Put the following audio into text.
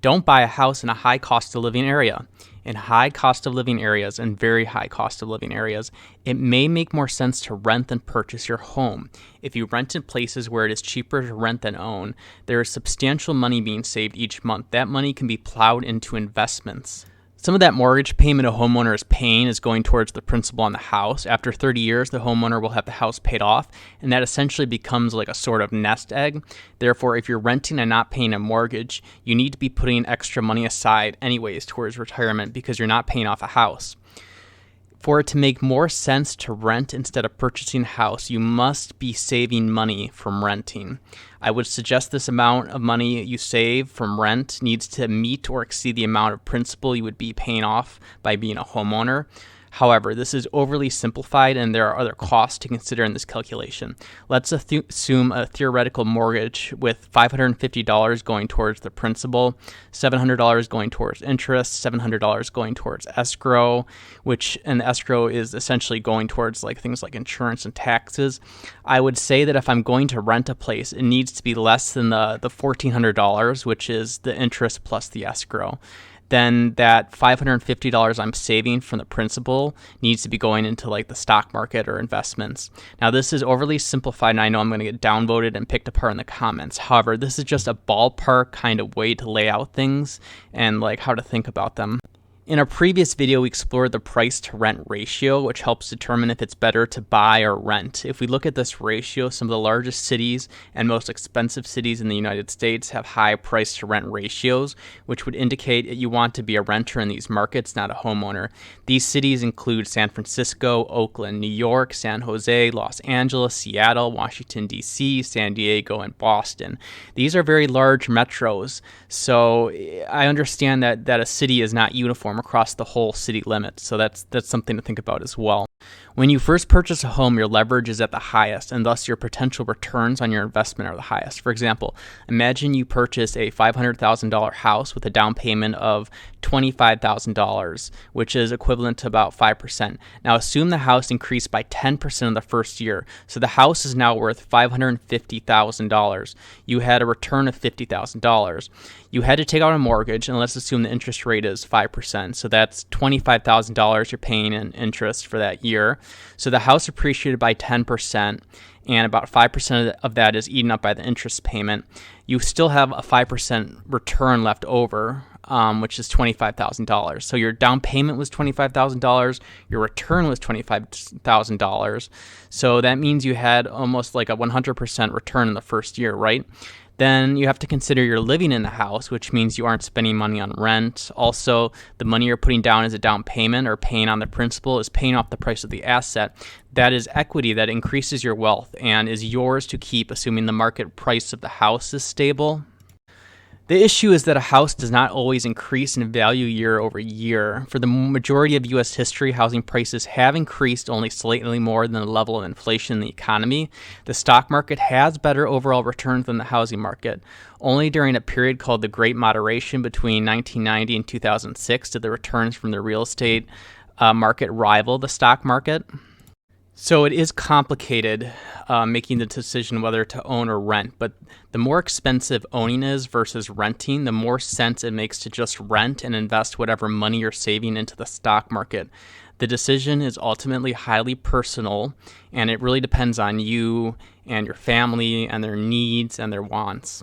Don't buy a house in a high cost of living area. In high cost of living areas and very high cost of living areas, it may make more sense to rent than purchase your home. If you rent in places where it is cheaper to rent than own, there is substantial money being saved each month. That money can be plowed into investments. Some of that mortgage payment a homeowner is paying is going towards the principal on the house. After 30 years, the homeowner will have the house paid off, and that essentially becomes like a sort of nest egg. Therefore, if you're renting and not paying a mortgage, you need to be putting extra money aside anyways towards retirement because you're not paying off a house. For it to make more sense to rent instead of purchasing a house, you must be saving money from renting. I would suggest this amount of money you save from rent needs to meet or exceed the amount of principal you would be paying off by being a homeowner. However, this is overly simplified and there are other costs to consider in this calculation. Let's assume a theoretical mortgage with $550 going towards the principal, $700 going towards interest, $700 going towards escrow, and the escrow is essentially going towards like things like insurance and taxes. I would say that if I'm going to rent a place, it needs to be less than the $1,400, which is the interest plus the escrow. Then that $550 I'm saving from the principal needs to be going into like the stock market or investments. Now, this is overly simplified, and I know I'm going to get downvoted and picked apart in the comments. However, this is just a ballpark kind of way to lay out things and like how to think about them. In a previous video, we explored the price to rent ratio, which helps determine if it's better to buy or rent. If we look at this ratio, some of the largest cities and most expensive cities in the United States have high price to rent ratios, which would indicate that you want to be a renter in these markets, not a homeowner. These cities include San Francisco, Oakland, New York, San Jose, Los Angeles, Seattle, Washington, D.C., San Diego, and Boston. These are very large metros, so I understand that a city is not uniform across the whole city limits. So that's something to think about as well. When you first purchase a home, your leverage is at the highest, and thus your potential returns on your investment are the highest. For example, imagine you purchase a $500,000 house with a down payment of $25,000, which is equivalent to about 5%. Now assume the house increased by 10% in the first year. So the house is now worth $550,000. You had a return of $50,000. You had to take out a mortgage, and let's assume the interest rate is 5%. So that's $25,000 you're paying in interest for that year. So the house appreciated by 10%, and about 5% of that is eaten up by the interest payment. You still have a 5% return left over, which is $25,000. So your down payment was $25,000, your return was $25,000. So that means you had almost like a 100% return in the first year, right? Then you have to consider you're living in the house, which means you aren't spending money on rent. Also, the money you're putting down as a down payment or paying on the principal is paying off the price of the asset. That is equity that increases your wealth and is yours to keep, assuming the market price of the house is stable. The issue is that a house does not always increase in value year over year. For the majority of U.S. history, housing prices have increased only slightly more than the level of inflation in the economy. The stock market has better overall returns than the housing market. Only during a period called the Great Moderation between 1990 and 2006 did the returns from the real estate market rival the stock market. So it is complicated making the decision whether to own or rent, but the more expensive owning is versus renting, the more sense it makes to just rent and invest whatever money you're saving into the stock market. The decision is ultimately highly personal, and it really depends on you and your family and their needs and their wants.